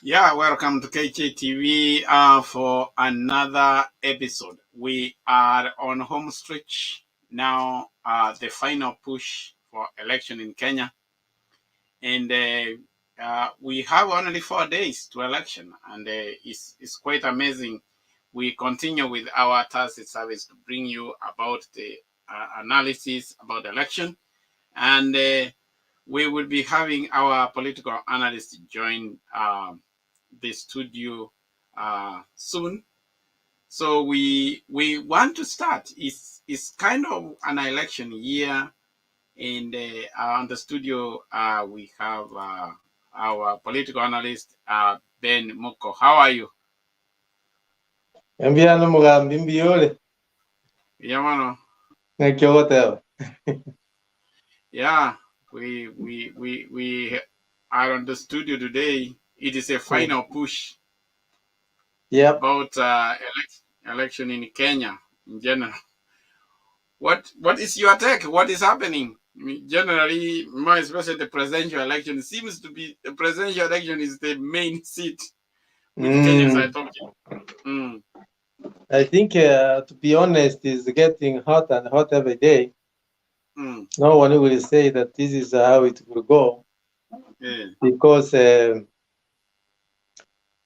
Yeah, welcome to KJTV for another episode. We are on home stretch now, the final push for election in Kenya, and we have only 4 days to election, and it's quite amazing. We continue with our task service to bring you about the analysis about the election, and we will be having our political analyst join the studio soon. So we want to start. It's kind of an election year, and on the studio we have our political analyst Ben Moko. How are you? Enviando Mugambi Mbiole. Yeah, man. Thank you, hotel. Yeah, we are on the studio today. It is a final push Yep. about election in Kenya in general. What is your take? What is happening? I mean, generally, more especially the presidential election seems to be the presidential election is the main seat with Kenyans are talking. Mm. I think, to be honest, it's getting hot and hot every day. No one will say that this is how it will go. Yeah. Because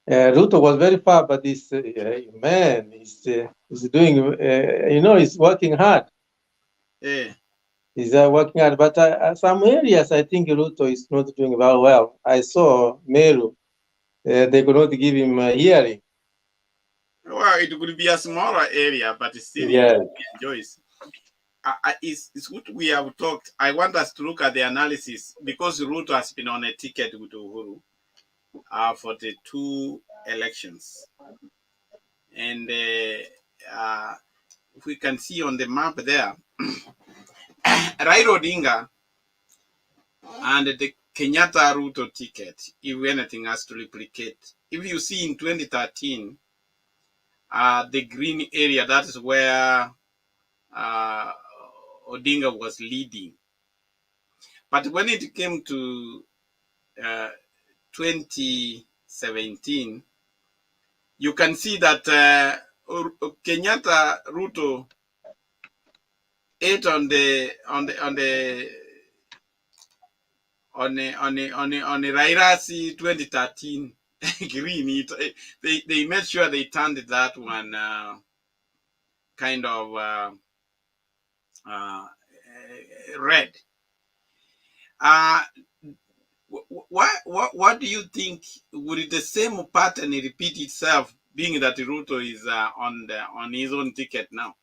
Ruto was very far, but this man is doing, he's working hard. Yeah. He's working hard, but some areas I think Ruto is not doing very well. I saw Meru, they could not give him a hearing. Well, it could be a smaller area, but still Yeah. he enjoys. It's what we have talked. I want us to look at the analysis because Ruto has been on a ticket with Uhuru for the two elections, and if we can see on the map there, Raila Odinga and the Kenyatta Ruto ticket, if anything has to replicate. If you see in 2013, the green area, that is where Odinga was leading. But when it came to 2017, you can see that Kenyatta Ruto ate on the Raira's 2013 green. They made sure they turned that one kind of red. What do you think? Would the same pattern repeat itself, being that Ruto is on his own ticket now?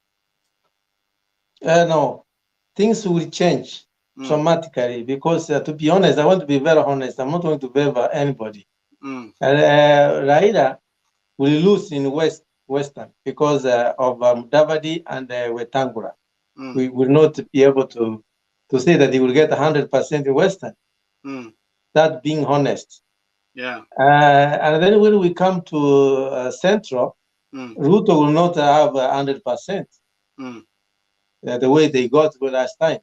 No, things will change dramatically because, to be honest, I want to be very honest. I'm not going to favor anybody. Raila will lose in Western because of Mudavadi and Wetangula. We will not be able to say that he will get 100% in Western. That being honest. Yeah. And then when we come to Central, Ruto will not have 100%. The way they got last time,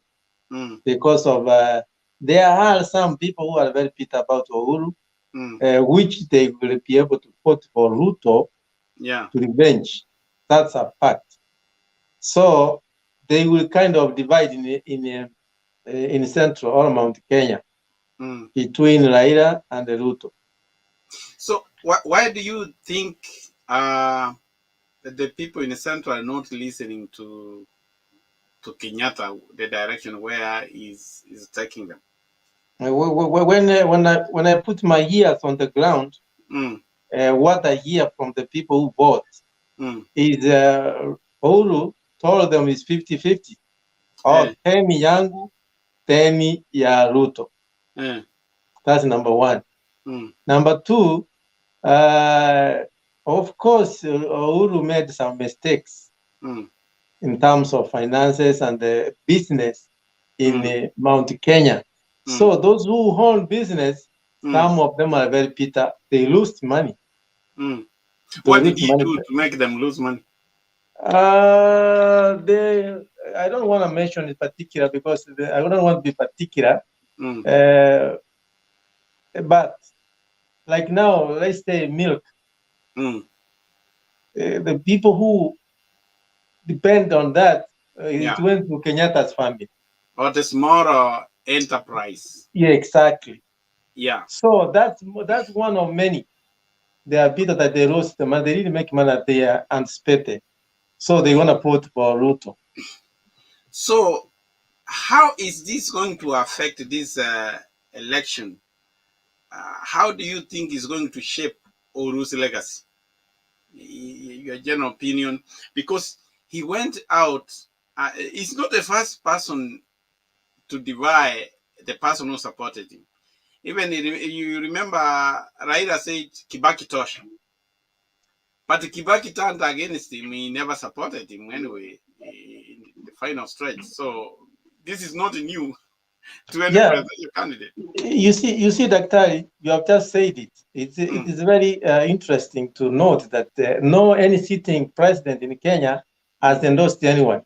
because of there are some people who are very bitter about Uhuru, which they will be able to vote for Ruto to revenge. That's a fact. So they will kind of divide in Central or Mount Kenya between Raila and Ruto. So why do you think that the people in the Central are not listening to Kenyatta, the direction where he's taking them? When I put my ears on the ground, what I hear from the people who vote is Uhuru told them is 50-50. Oh, 10 yangu, 10 ya Ruto. That's number one. Number two, of course, Uhuru made some mistakes in terms of finances and the business in Mount Kenya. So those who own business, some of them are very bitter. They lose money. What did he do to make them lose money? I don't want to mention in particular because I don't want to be particular. But like now, let's say milk. The people who depend on that, it went to Kenyatta's family. Or the smaller enterprise. Yeah, exactly. Yeah. So that's one of many. There are people that they roast them and they really make money that they are anticipated. So they want to vote for Ruto. So how is this going to affect this election? How do you think is going to shape Uhuru's legacy? Your general opinion, because he went out. He's not the first person to divide the person who supported him. Even you remember, Raila said Kibaki Tosha, but Kibaki turned against him. He never supported him anyway in the final stretch. So this is not new to any presidential candidate. You see, Dr. You have just said it. It is very interesting to note that no any sitting president in Kenya has endorsed anyone.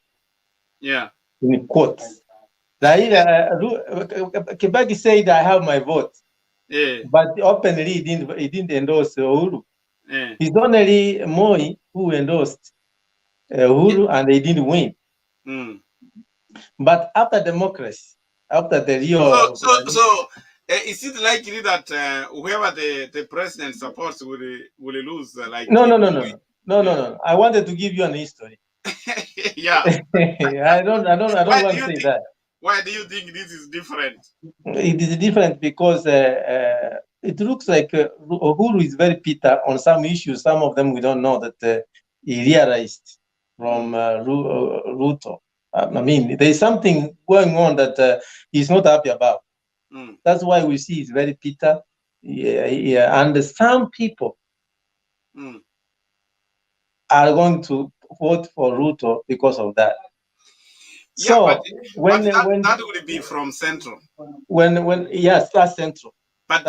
Yeah. In quotes. Kibaki said, "I have my vote," but openly he didn't endorse Uhuru. It's only Moi who endorsed Uhuru, and they didn't win. But after democracy, after the real... So is it likely that whoever the president supports will lose? No. I wanted to give you an history. Yeah. I don't want to say that. Why do you think this is different? It is different because it looks like Uhuru is very bitter on some issues. Some of them we don't know that he realized from Ruto. I mean, there is something going on that he's not happy about. That's why we see he's very bitter. And some people are going to vote for Ruto because of that. So but that would be from central. Yes, that's central. But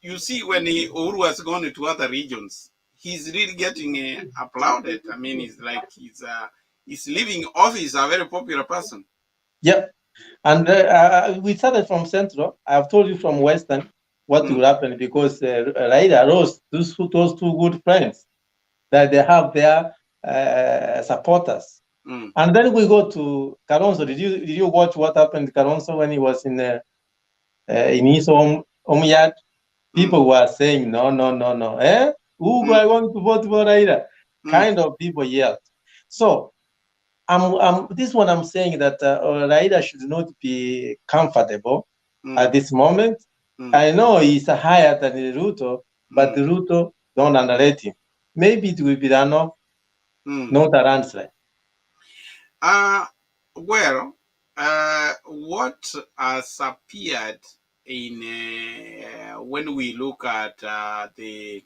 you see, when Uhuru was gone to other regions, he's really getting applauded. I mean, it's like he's leaving office, a very popular person. Yep. And we started from central. I've told you from western what will happen because Raila lost those two good friends that they have their supporters. And then we go to Kalonzo. Did you watch what happened to Kalonzo when he was in his home yard? People were saying no. Who are going to vote for Raila? Kind of people yelled. So this one I'm saying that Raila should not be comfortable at this moment. I know he's higher than Ruto, but Ruto don't underrate him. Maybe it will be enough, not a landslide. Well, what has appeared in when we look at the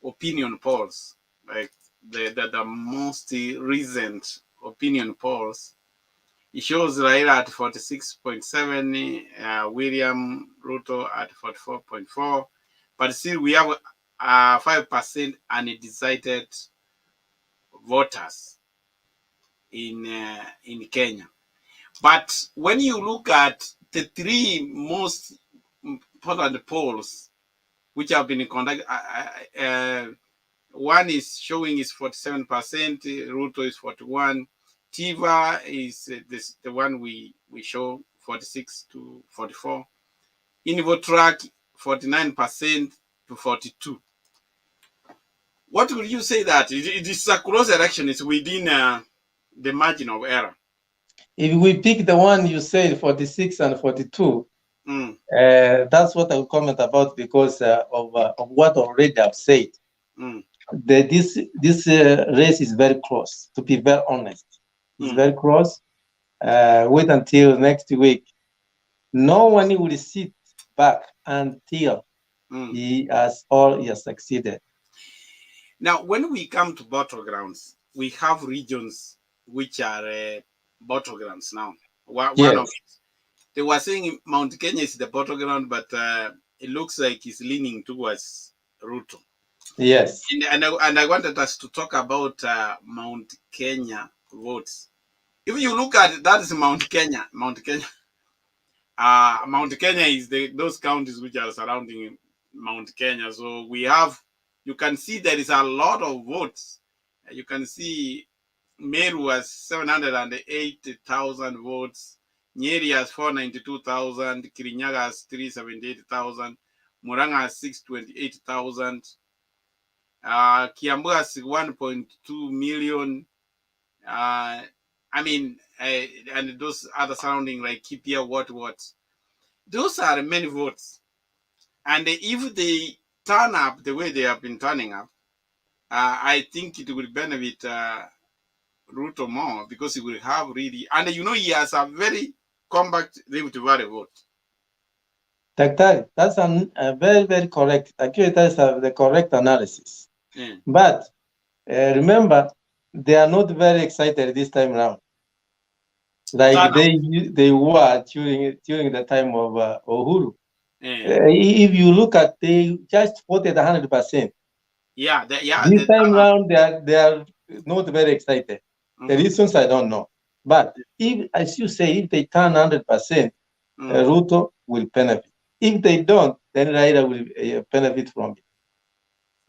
opinion polls, like the most recent opinion polls, it shows Raila at 46.7, William Ruto at 44.4, but still we have 5% undecided voters in Kenya. But when you look at the three most important polls which have been conducted, one is showing is 47%, Ruto is 41%, Tiva is the one we show 46 to 44, Invotrack 49% to 42. What would you say that it is a close election? It's within the margin of error. If we pick the one you said 46 and 42, that's what I'll comment about because of what already I've said. This race is very close, to be very honest. It's very close. Wait until next week. No one will sit back until he has succeeded. Now, when we come to battlegrounds, we have regions which are battlegrounds now. One of it, they were saying Mount Kenya is the battleground, but it looks like it's leaning towards Ruto. Yes. And I wanted us to talk about Mount Kenya votes. If you look at that is Mount Kenya. Mount Kenya is those counties which are surrounding Mount Kenya. So we have, you can see there is a lot of votes. You can see Meru has 780,000 votes. Nyeri has 492,000. Kirinyaga has 378,000. Murang'a has 628,000. Kiambu has 1.2 million. And those other surrounding like Kipia, what. Those are many votes. And if they turn up the way they have been turning up, I think it will benefit Ruto more because he will have really, and he has a very compact Rift Valley vote. Daktari, that's a very, very correct. Actually, that's the correct analysis. Yeah. But remember, they are not very excited this time around, like they were during the time of Uhuru. Yeah. If you look at, they just voted 100%. Yeah. This time around, they are not very excited. The reasons I don't know. But if, as you say, if they turn 100%, Ruto will benefit. If they don't, then Raila will benefit from it.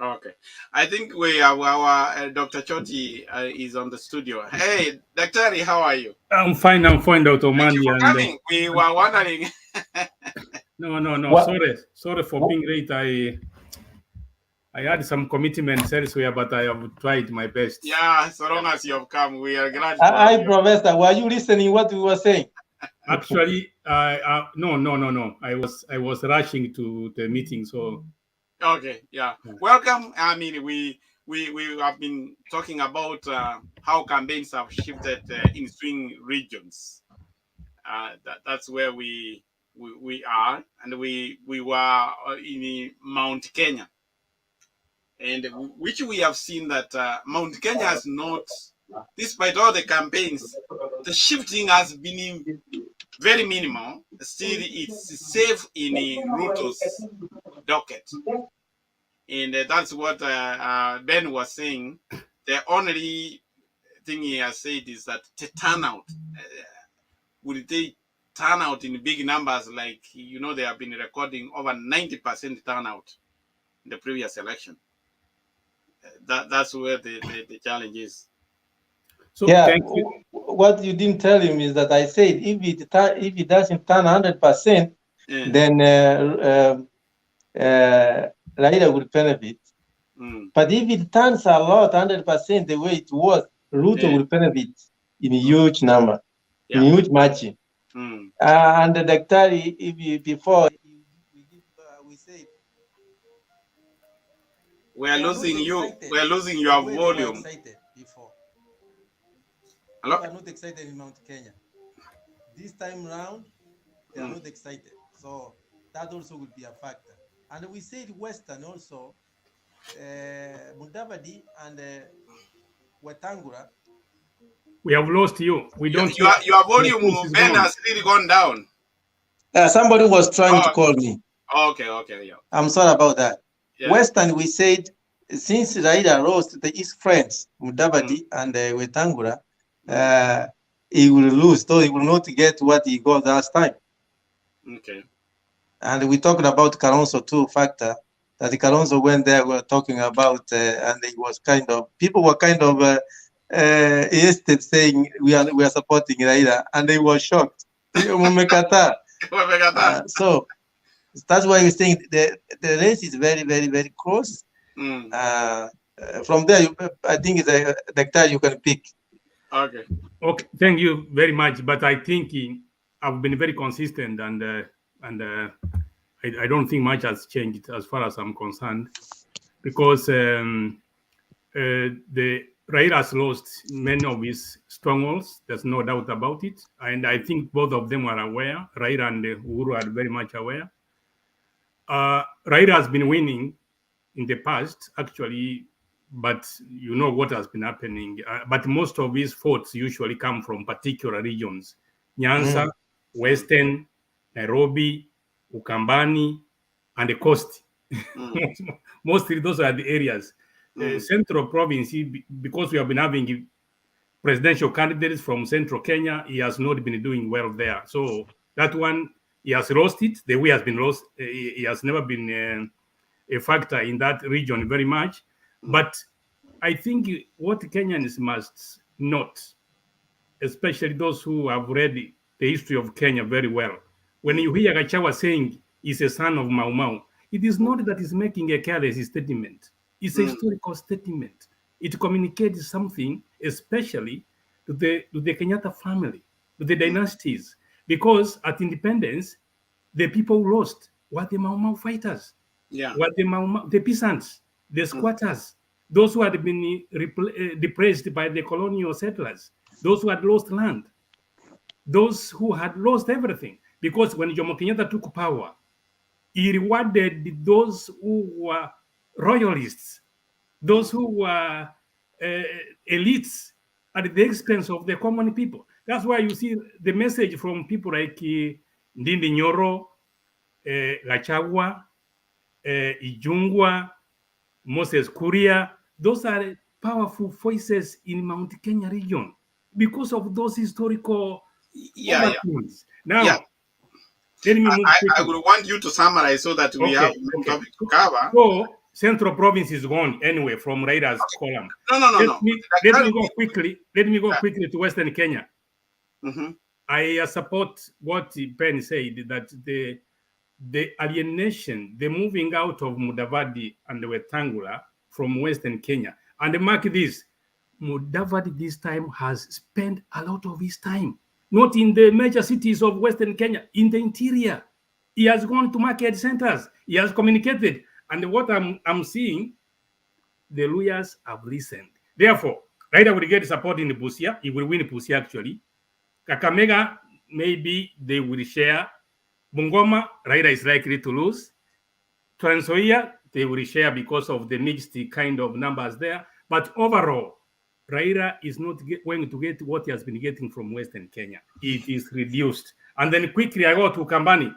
Okay. I think we have our Dr. Choti is on the studio. Hey, Dr. How are you? I'm fine, Dr. Mani. Thank you for coming. We were wondering. No. Sorry for being late. I had some commitments elsewhere, but I have tried my best. Yeah, so long as you have come, we are glad to have you. Professor, were you listening what we were saying? Actually, no. I was rushing to the meeting, so. Okay, yeah. Welcome. I mean, we have been talking about how campaigns have shifted in swing regions. That's where we are, and we were in Mount Kenya, and which we have seen that Mount Kenya has not, despite all the campaigns, the shifting has been very minimal. Still, it's safe in Ruto's docket. And that's what Ben was saying. The only thing he has said is that the turnout, would they turn out in big numbers like, they have been recording over 90% turnout in the previous election. That's where the challenge is. So yeah, what you didn't tell him is that I said if it doesn't turn 100%, then Raila will benefit. But if it turns a lot, 100% the way it was, Ruto will benefit in a huge number, in a huge margin. And the Daktari, before we said we are losing you. We are losing your volume. Before. Hello? They are not excited in Mount Kenya. This time round, they are not excited. So that also will be a factor. And we said Western also, Mudavadi and Wetangula. We have lost you. We don't. Your volume, Ben, has really gone down. Somebody was trying to call me. Okay, yeah. I'm sorry about that. Yeah. Western, we said, since Raila lost his friends, Mudavadi and Wetangula, he will lose, so he will not get what he got last time. Okay. And we talked about Kalonzo too, factor that Kalonzo went there, we were talking about, and it was people were saying we are supporting Raila, and they were shocked. So that's why we think the race is very, very, very close. From there, I think it's the time you can pick. Okay. Thank you very much. But I think I've been very consistent, and I don't think much has changed as far as I'm concerned, because the Raila has lost many of his strongholds. There's no doubt about it, and I think both of them are aware. Raila and Uhuru are very much aware. Raila has been winning in the past, actually, but you know what has been happening. But most of his votes usually come from particular regions: Nyanza, Western, Nairobi, Ukambani, and the coast. Mostly those are the areas. Central province, because we have been having presidential candidates from central Kenya, he has not been doing well there. So that one, he has lost it. The way has been lost. He has never been a factor in that region very much. But I think what Kenyans must note, especially those who have read the history of Kenya very well, when you hear Gachagua saying he's a son of Mau Mau, it is not that he's making a careless statement. It's a historical statement. It communicates something, especially to the Kenyatta family, to the dynasties, because at independence, the people who lost were the Mau Mau fighters, were the peasants, the squatters, those who had been depressed by the colonial settlers, those who had lost land, those who had lost everything. Because when Jomo Kenyatta took power, he rewarded those who were royalists, those who were elites at the expense of the common people. That's why you see the message from people like Ndindi Nyoro, Gachagua, Ijungwa, Moses Kuria. Those are powerful voices in Mount Kenya region because of those historical overtones. Now, let me move I would want you to summarize so that we have a topic to cover. So, Central Province is gone anyway from Raida's column. No. Let me go quickly to Western Kenya. I support what Ben said, that the alienation, the moving out of Mudavadi and Wetangula from Western Kenya. And mark this, Mudavadi this time has spent a lot of his time, not in the major cities of Western Kenya, in the interior. He has gone to market centers. He has communicated. And what I'm seeing, the lawyers have listened. Therefore, Raila will get support in Busia. He will win Busia, actually. Kakamega, maybe they will share. Bungoma, Raila is likely to lose. Trans Nzoia, they will share because of the mixed kind of numbers there. But overall, Raila is not going to get what he has been getting from Western Kenya. It is reduced. And then quickly, I go to Kambani.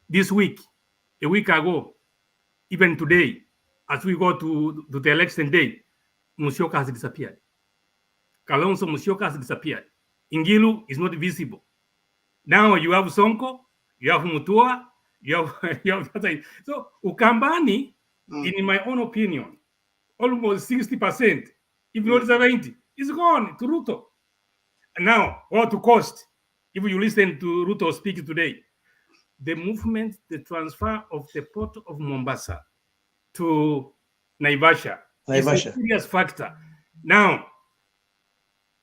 This week, a week ago, even today, as we go to the election day, Musyoka has disappeared. Kalonzo Musyoka has disappeared. Ngilu is not visible. Now you have Sonko, you have Mutua, you have so Ukambani, in my own opinion, almost 60%, if not 70%, is gone to Ruto. And now, what to cost? If you listen to Ruto speak today, the movement, the transfer of the port of Mombasa to Naivasha is a serious factor. Now,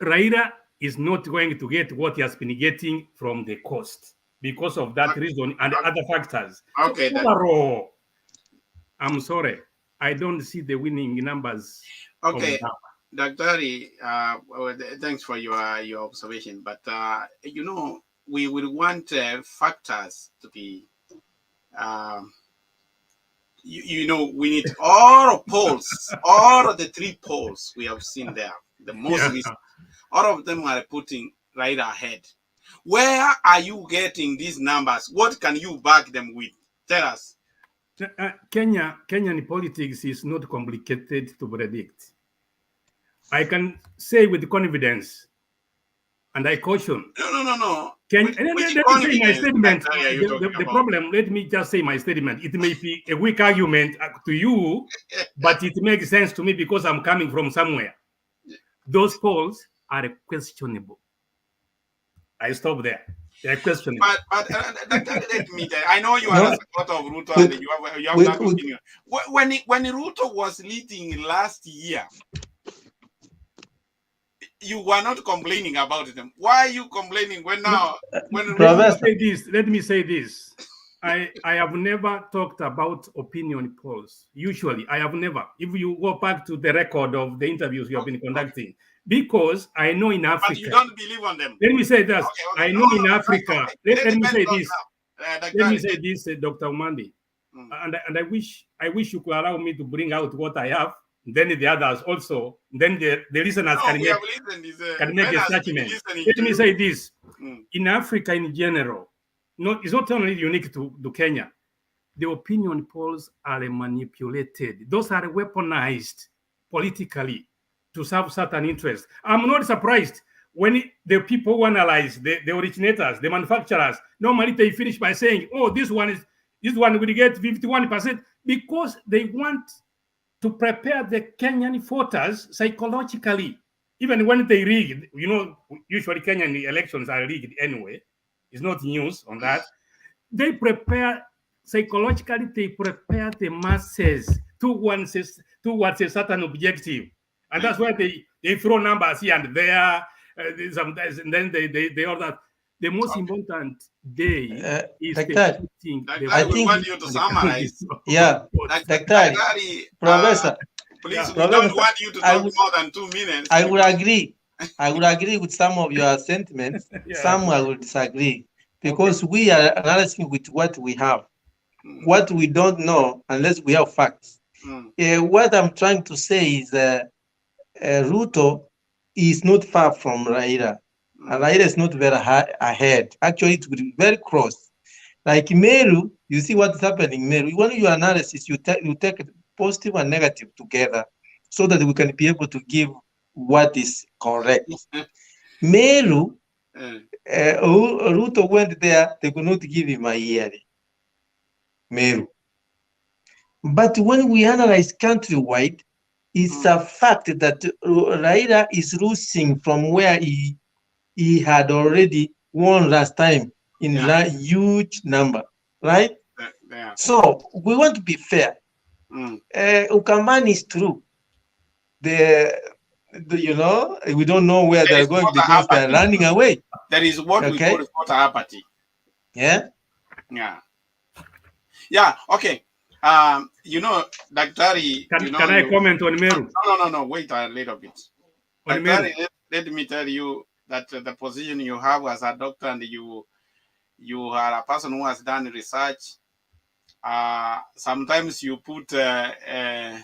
Raila is not going to get what he has been getting from the coast because of that reason and other factors. Okay. So overall, I'm sorry, I don't see the winning numbers. Okay, Dr. Thanks for your observation. But, we will want factors to be, we need all polls, all of the 3 polls we have seen there, the most recent. All of them are putting right ahead. Where are you getting these numbers? What can you back them with? Tell us. Kenyan politics is not complicated to predict. I can say with confidence, and I caution. No. Let me say my statement. The problem, let me just say my statement. It may be a weak argument to you, but it makes sense to me because I'm coming from somewhere. Those polls are questionable. I stop there. They're questionable. But let me tell you, I know you are a supporter of Ruto and you have that opinion. When Ruto was leading last year, you were not complaining about them. Why are you complaining when now? Let me say this. I have never talked about opinion polls. Usually, I have never. If you go back to the record of the interviews you have been conducting, because I know in Africa. But you don't believe on them. Let me say this. Okay. I know in Africa. Let me say this. Let me say this, Dr. Umandi. And I wish you could allow me to bring out what I have. Then the others also. Then the listeners can make a judgment. Let me say this. In Africa in general, it's not only unique to Kenya. The opinion polls are manipulated. Those are weaponized politically to serve certain interests. I'm not surprised when the people who analyze, the originators, the manufacturers, normally they finish by saying, oh, this one will get 51%. because they want to prepare the Kenyan voters psychologically. Even when they rigged, usually Kenyan elections are rigged anyway. It's not news on that. They prepare psychologically, they prepare the masses towards a certain objective. And that's why they throw numbers here and there, sometimes, and then they all that. The most important day is like the that. putting I think want you to summarize. Yeah, Professor. Please, we don't want you to talk more than 2 minutes. I would agree. I would agree with some of your sentiments. Some I will disagree because we are analyzing with what we have. What we don't know unless we have facts. What I'm trying to say is Ruto is not far from Raila. And Raila is not very ahead. Actually, it will be very close. Like Meru, you see what's happening in Meru. When you analysis, you take positive and negative together so that we can be able to give what is correct. Meru, Ruto went there, they could not give him a yearly. Meru. But when we analyze countrywide, it's a fact that Raila is losing from where he had already won last time in a huge number, right? So we want to be fair. Ukambani is true. We don't know where they're going because they're running away. There is what we call voter apathy. Yeah. Yeah. Okay. Daktari. Can I comment on Meru? No. Wait a little bit. Daktari, let me tell you that the position you have as a doctor and you are a person who has done research. Sometimes you put in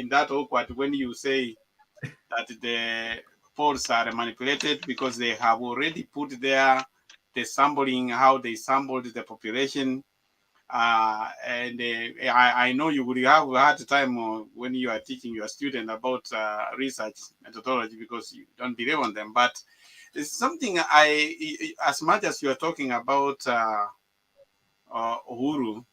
that awkward when you say that the polls are manipulated because they have already put there the sampling, how they sampled the population. And I know you would have had time when you are teaching your student about research methodology because you don't believe on them. But it's something as much as you are talking about Uhuru,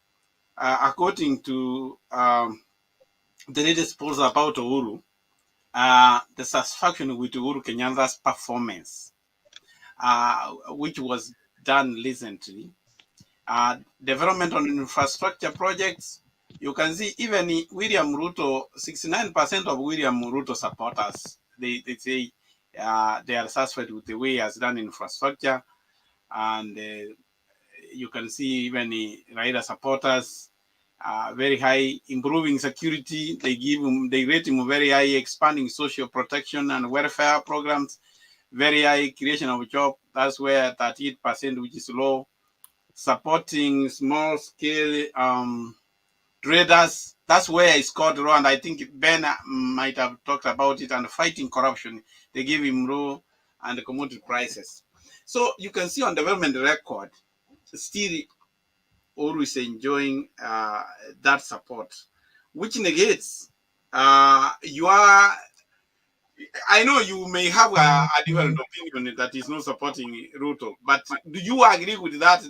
according to the latest polls about Uhuru, the satisfaction with Uhuru Kenyatta's performance, which was done recently, development on infrastructure projects, you can see even William Ruto, 69% of William Ruto supporters, they say they are satisfied with the way he has done infrastructure. And you can see even Raila supporters, very high, improving security. They rate him very high, expanding social protection and welfare programs, very high, creation of job. That's where 38%, which is low. Supporting small scale traders. That's where he scored low. And I think Ben might have talked about it. And fighting corruption, they give him low, and the commodity prices. So you can see on development record, still always enjoying that support, which negates I know you may have a different opinion that is not supporting Ruto, but do you agree with that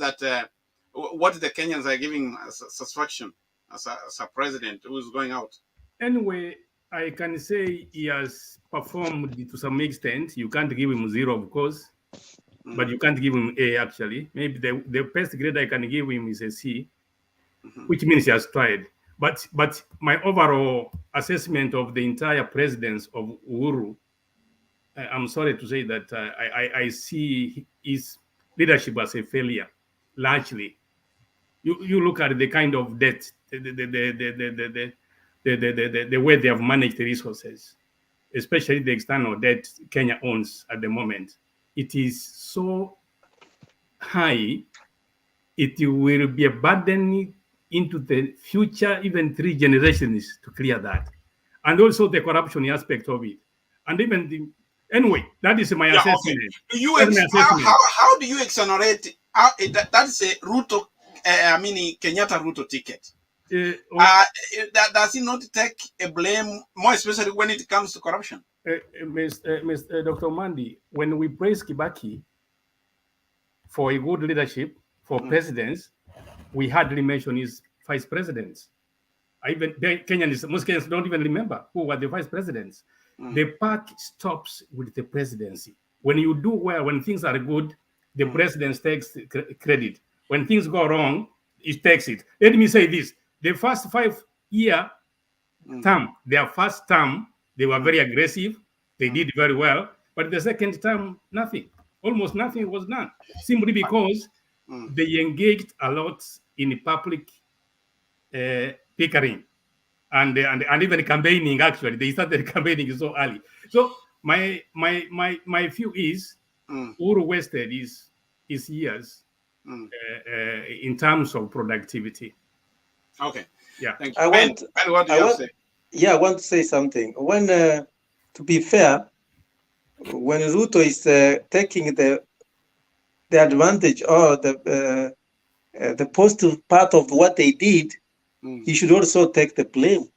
what the Kenyans are giving satisfaction as a president who is going out? Anyway, I can say he has performed to some extent. You can't give him 0, of course, but you can't give him A, actually. Maybe the best grade I can give him is a C, which means he has tried. But my overall assessment of the entire presidency of Uhuru, I'm sorry to say that I see his leadership as a failure, largely. You look at the kind of debt, the way they have managed the resources, especially the external debt Kenya owns at the moment. It is so high, it will be a burden into the future, even 3 generations to clear that. And also the corruption aspect of it. And even anyway, that is my assessment. Okay. How do you exonerate? That's a Ruto, Kenyatta Ruto ticket. Does he not take a blame, more especially when it comes to corruption? Dr. Mandi, when we praise Kibaki for a good leadership, for presidents, we hardly mention his vice presidents. Most Kenyans don't even remember who were the vice presidents. The park stops with the presidency. When you do well, when things are good, the president takes credit. When things go wrong, he takes it. Let me say this: the first 5-year term, their first term, they were very aggressive. They did very well. But the second term, nothing. Almost nothing was done. Simply because they engaged a lot in public pickering and even campaigning. Actually, they started campaigning so early. So my view is Uhuru wasted his years in terms of productivity. Okay. Yeah. Thank you. What do you have to say? Yeah, I want to say something. When, to be fair, when Ruto is taking the advantage or the positive part of what they did, he should also take the blame.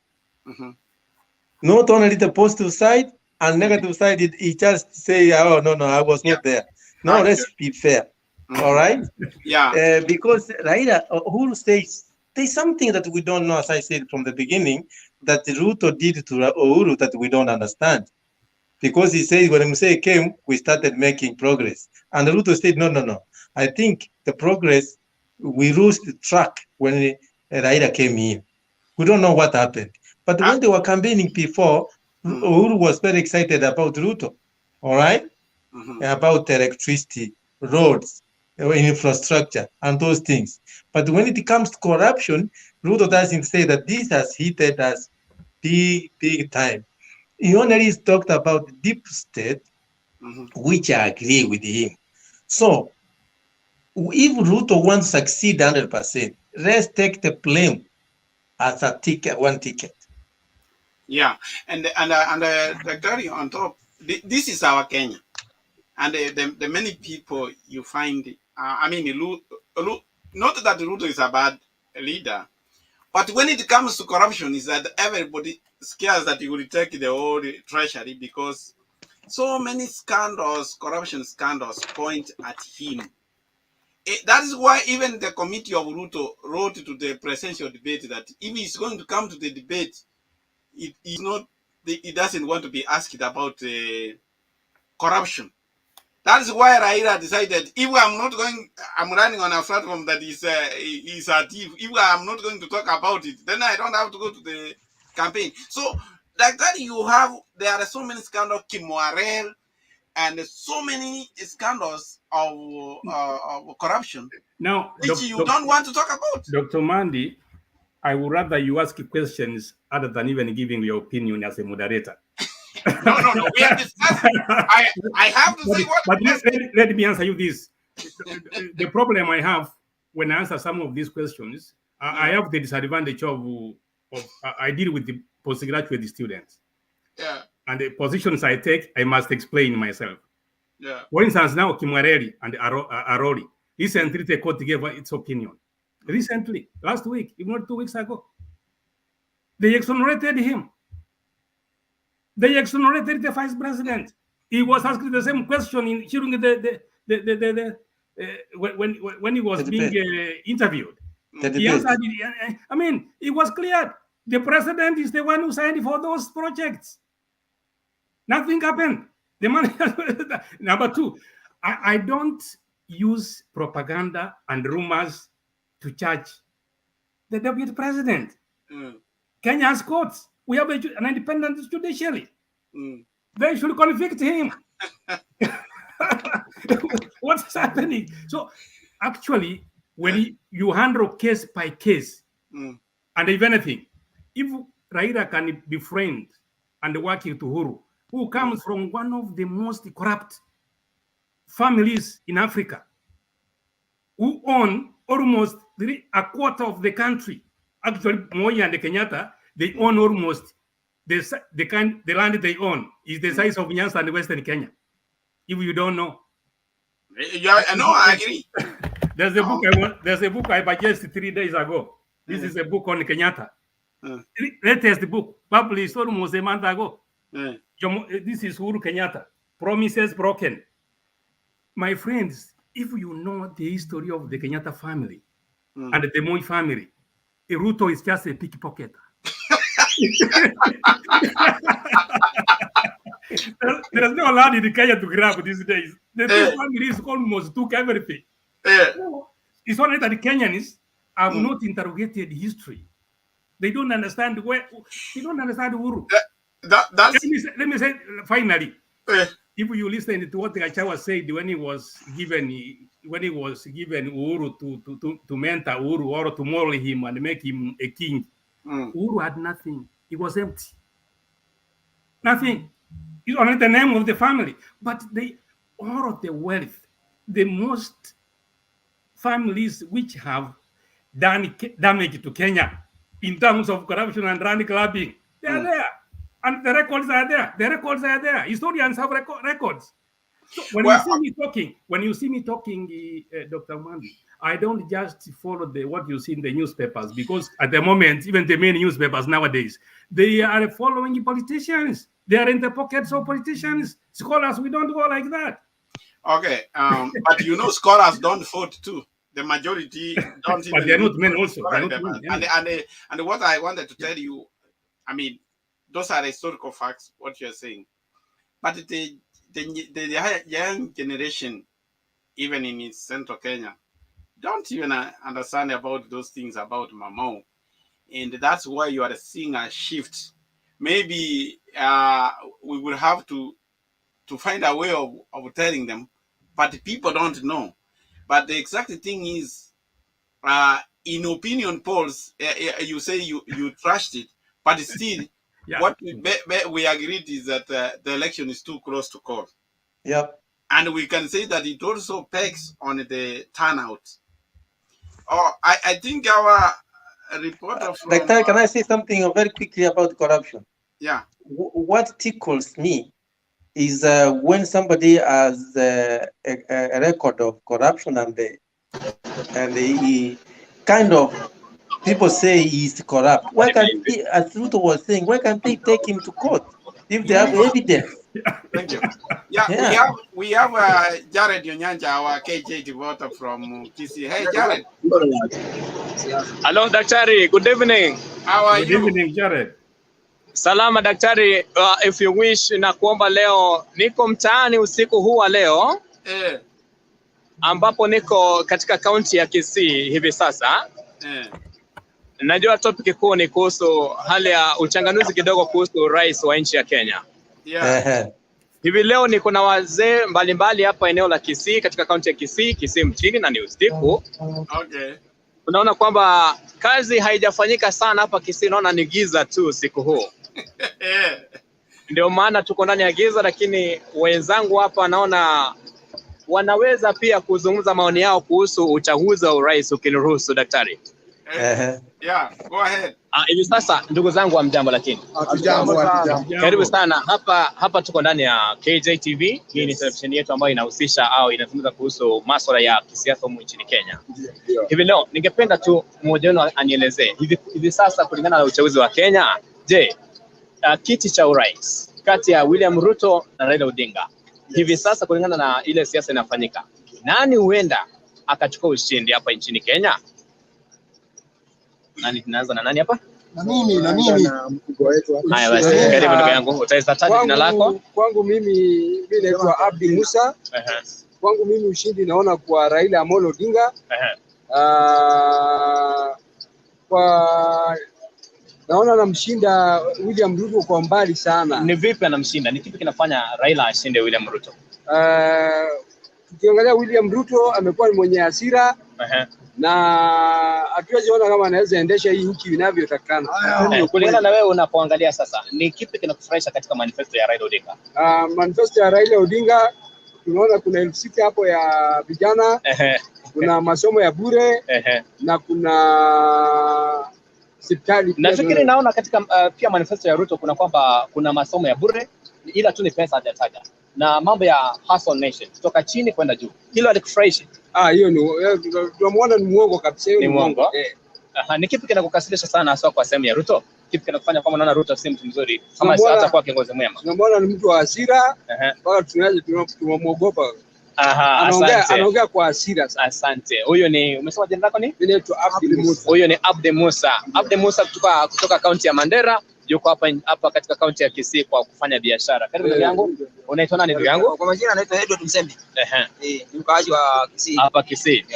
Not only the positive side and negative side, he just say, "Oh no, I was not there." No, let's be fair. All right. Yeah. Because Raila, who says there's something that we don't know, as I said from the beginning, that Ruto did to Uhuru that we don't understand. Because he said when Musei came, we started making progress. And Ruto said, no. I think the progress, we lost the track when Raila came in. We don't know what happened. But when they were campaigning before, Uhuru was very excited about Ruto, all right? About electricity, roads, infrastructure, and those things. But when it comes to corruption, Ruto doesn't say that this has hit us big time. He only talked about the deep state, which I agree with him. So if Ruto wants to succeed 100%, let's take the blame as a ticket, one ticket. Yeah, and the on top, this is our Kenya, and the many people you find. Not that Ruto is a bad leader, but when it comes to corruption, is that everybody scares that he will take the whole treasury because so many scandals, corruption scandals, point at him. That is why even the committee of Ruto wrote to the presidential debate that if he's going to come to the debate, it doesn't want to be asked about corruption. That is why Raila decided, if I'm running on a platform that is a thief. If I'm not going to talk about it, then I don't have to go to the campaign. So, like that, there are so many scandals, Kimwarel, and so many scandals of corruption, now, which you don't want to talk about. Dr. Mandi, I would rather you ask questions other than even giving your opinion as a moderator. No. We are discussing. I have to say what. But let me answer you this. The problem I have when I answer some of these questions, I have the disadvantage of I deal with the postgraduate students. Yeah. And the positions I take, I must explain myself. Yeah. For instance, now Kimwareri and Arori recently the court gave its opinion. Recently, last week, if not 2 weeks ago, they exonerated him. They exonerated the vice president. He was asked the same question during when he was being interviewed. He answered it. I mean, it was clear. The president is the one who signed for those projects. Nothing happened. The money. Number two, I don't use propaganda and rumors to charge the deputy president. Kenya's courts, we have an independent judiciary. They should convict him. What's happening? So, actually, when you handle case by case, and if anything, if Raila can befriend and work with Uhuru, who comes from one of the most corrupt families in Africa, who own almost a quarter of the country. Actually, Moi and the Kenyatta, they own almost the land they own is the size of Nyanza and Western Kenya. If you don't know. Yeah, I agree. There's a book I purchased 3 days ago. This is a book on Kenyatta. Latest book, published almost a month ago. This is Uhuru Kenyatta. Promises broken. My friends, if you know the history of the Kenyatta family and the Moi family, Ruto is just a pickpocket. There's no land in Kenya to grab these days. The two families almost took everything. It's only that the Kenyans have not interrogated history. They don't understand they don't understand Uhuru. Let me say finally, if you listen to what Gachagua said when he was given Uhuru to mentor Uhuru or to mold him and make him a king, Uhuru had nothing. He was empty. Nothing. It's only the name of the family. But all of the wealth, the most families which have done damage to Kenya in terms of corruption and land grabbing, they are there. And the records are there. The records are there. Historians have records. So when you see me talking, Dr. Mandi, I don't just follow what you see in the newspapers, because at the moment, even the main newspapers nowadays, they are following politicians. They are in the pockets of politicians. Scholars, we don't go like that. Okay, but you know, scholars don't vote too. The majority don't. But they're not men also. And what I wanted to tell you, I mean, those are historical facts, what you're saying. But the young generation, even in central Kenya, don't even understand about those things about Mamau. And that's why you are seeing a shift. Maybe we will have to find a way of telling them, but people don't know. But the exact thing is, in opinion polls, you say you trashed it, but still, what we agreed is that the election is too close to call. Yep. And we can say that it also pegs on the turnout. I think our reporter from... Doctor, can I say something very quickly about corruption? Yeah. What tickles me is when somebody has a record of corruption and he kind of, people say he's corrupt. Why can't he, as Ruto was saying, why can't they take him to court if they have evidence? Thank you. We have Jared Yonyanja, our KJ voter from Kisii. Hey, Jared. Hello, Daktari. Good evening. How are you? Good evening, Jared. Salama Daktari. If you wish, na kuomba leo niko mtaani usiku huu wa leo, ambapo niko katika kaunti ya Kisii hivi sasa. Najua topic kuu ni kuhusu hali ya uchanganuzi kidogo kuhusu rais wa nchi ya Kenya. Hivi leo niko na wazee mbalimbali hapa eneo la Kisii, katika kaunti ya Kisii mjini, na ni usiku. Okay. Unaona kwamba kazi haijafanyika sana hapa Kisii, naona ni giza tu usiku huu. Ndio maana tuko ndani ya giza, lakini wenzangu hapa naona wanaweza pia kuzungumza maoni yao kuhusu uchaguzi wa urais, ukiniruhusu Daktari. Yeah, go ahead. Hivi sasa ndugu zangu wa mjambo, lakini karibu sana hapa tuko ndani ya KJTV. Hii ni televisheni yetu ambayo inahusisha au inazungumza kuhusu masuala ya kisiasa humu nchini Kenya. Hivi leo ningependa tu mmoja wenu anielezee hivi sasa kulingana na uchaguzi wa Kenya, je, kiti cha urais kati ya William Ruto na Raila Odinga, hivi sasa kulingana na ile siasa inafanyika, nani huenda akachukua ushindi hapa nchini Kenya? Nani tunaanza na nani hapa? Na mimi. Haya basi, karibu ndugu yangu, utaweza taja jina lako? Kwangu mimi naitwa Abdi Musa. Kwangu mimi ushindi naona kwa Raila Amolo Odinga. Kwa naona anamshinda William Ruto kwa mbali sana. Ni vipi anamshinda? Ni kipi kinafanya Raila ashinde William Ruto? Tukiangalia William Ruto amekuwa ni mwenye hasira. Na hatuwezi ona kama anaweza endesha hii nchi inavyotakana. Kulingana na wewe unapoangalia sasa, ni kipi kinakufurahisha katika manifesto ya Raila Odinga? Manifesto ya Raila Odinga tunaona kuna 6,000 hapo ya vijana, kuna masomo ya bure, na kuna hospitali. Nafikiri naona katika pia manifesto ya Ruto kuna kwamba kuna masomo ya bure, ila tu ni pesa hajataja, na mambo ya hustle nation kutoka chini kwenda juu. Hilo alikufurahisha? Hiyo ni tunamuona ni muongo kabisa. Ni muongo. Ni kipi kinakukasirisha sana hasa kwa sehemu ya Ruto? Kipi kinakufanya kama unaona Ruto si mtu mzuri kama hata kwa kiongozi mwema? Tunamuona ni mtu wa hasira, mpaka tunamuogopa. Anaongea kwa hasira. Asante. Huyo ni, umesema jina lako ni? Inaitwa Abdi Musa. Huyo ni Abdi Musa. Abdi Musa kutoka kaunti ya Mandera, yuko hapa katika kaunti ya Kisii kwa kufanya biashara. Karibu ndugu yangu. Unaitwa nani ndugu yangu? Kwa majina naitwa Edward Msembi. Ni mkaaji wa Kisii. Hapa Kisii.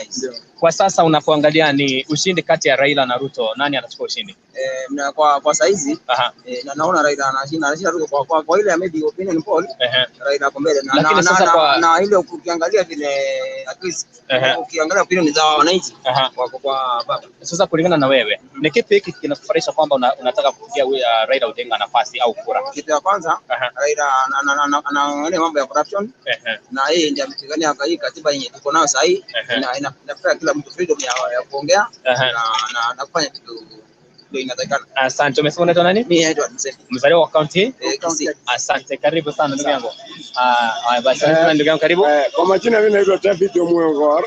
Kwa sasa unapoangalia ni ushindi kati ya Raila na Ruto, nani atachukua ushindi? Kwa saizi na naona Raila anashinda Ruto kwa ile maybe opinion poll. Raila hapo mbele na ile ukiangalia vile at least ukiangalia opinion za wananchi kwa baba. Sasa kulingana na wewe, ni kipi hiki kinakufurahisha kwamba unataka kupigia Raila Odinga nafasi au kura? Kitu ya kwanza, Raila anaangalia mambo ya corruption na yeye ndiye amepigania hii katiba yenye tuko nayo sasa hii, inapea kila mtu freedom ya kuongea na kufanya kitu ndio inatakikana. Asante. Umesema unaitwa nani? Mimi naitwa Msembi. Mzaliwa wa county? Kisii. Asante, karibu sana ndugu yangu. Basi ndugu yangu karibu. Kwa majina mimi naitwa David Omwengor.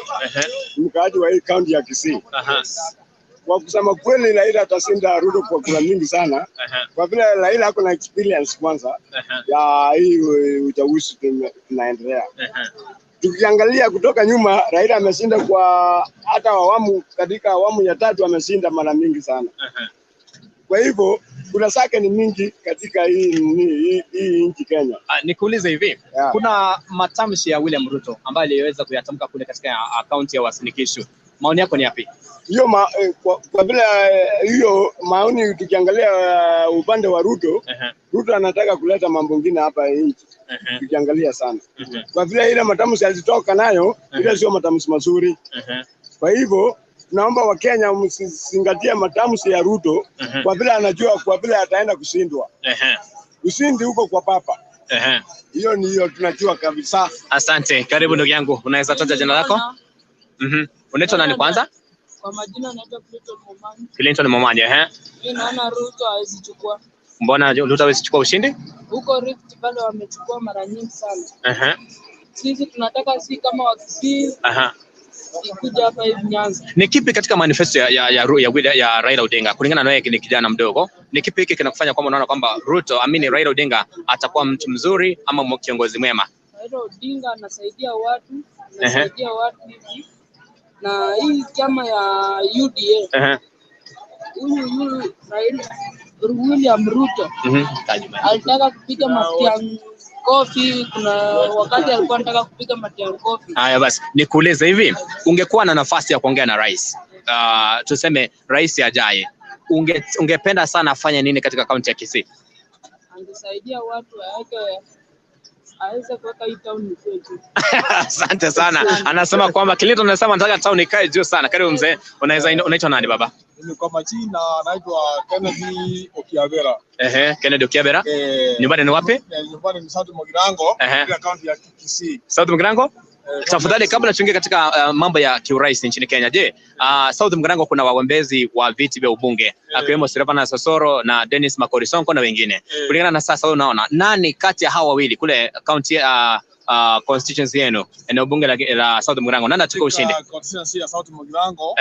Mkaaji wa hii county ya Kisii. Kwa kusema kweli Raila atashinda Ruto kwa kura mingi sana. Kwa vile Raila ako na experience kwanza ya hii uchaguzi tunaendelea. Tukiangalia kutoka nyuma, Raila ameshinda kwa hata katika awamu ya 3 ameshinda mara mingi sana. Kwa hivyo kura zake ni mingi katika hii nchi Kenya. Nikuulize hivi, kuna matamshi ya William Ruto ambaye aliweza kuyatamka kule katika akaunti ya Uasin Gishu. Maoni yako ni yapi? Hiyo kwa vile hiyo maoni tukiangalia upande wa Ruto, Ruto anataka kuleta mambo mengine hapa nchi. Tukiangalia sana. Kwa vile ile matamshi alitoka nayo, ile sio matamshi mazuri. Kwa hivyo naomba Wakenya msizingatie matamshi ya Ruto kwa vile anajua kwa vile ataenda kushindwa. Ushindi huko kwa papa. Hiyo ni hiyo tunajua kabisa. Asante. Karibu ndugu yangu. Unaweza taja jina lako? Unaitwa nani kwanza? Kwa majina naitwa Clinton Momani. Clinton Momani, Mimi naona Ruto hawezi chukua. Mbona Ruto hawezi chukua ushindi? Huko Rift Valley wamechukua mara nyingi sana. Sisi tunataka si kama Wakisii. Ikuja hapa hivi Nyanza. Ni kipi katika manifesto ya Raila Odinga kulingana na wewe ni kijana mdogo? Ni kipi hiki kinakufanya kwamba unaona kwamba Raila Odinga atakuwa mtu mzuri ama kiongozi mwema? Raila Odinga anasaidia watu, hivi. Na hii chama ya UDA. Huyu William Ruto alitaka kupiga Matiang'i kofi, kuna wakati alikuwa anataka kupiga Matiang'i kofi. Haya basi, nikuulize hivi, ungekuwa na nafasi ya kuongea na rais, tuseme rais ajaye, ungependa sana afanye nini katika kaunti ya Kisii? Angesaidia watu aweze kuweka hii town kwetu. Asante sana. Anasema kwamba Clinton anasema nataka town ikae juu sana. Karibu mzee. Unaitwa nani baba? Mimi kwa majina naitwa Kennedy Okiabera. Kennedy Okiabera. Nyumbani ni wapi? Nyumbani ni South Mugirango, katika kaunti ya Kisii. South Mugirango? Tafadhali kabla tuingie katika mambo ya kiurais nchini Kenya. Je, South Mugirango kuna wagombezi wa viti vya ubunge akiwemo Sylvana Sosoro na Dennis Makori Sonko na wengine. Kulingana na sasa unaona nani kati ya hawa wawili kule county constituency yenu eneo bunge la South Mugirango nani atachukua ushindi? Constituency ya South Mugirango.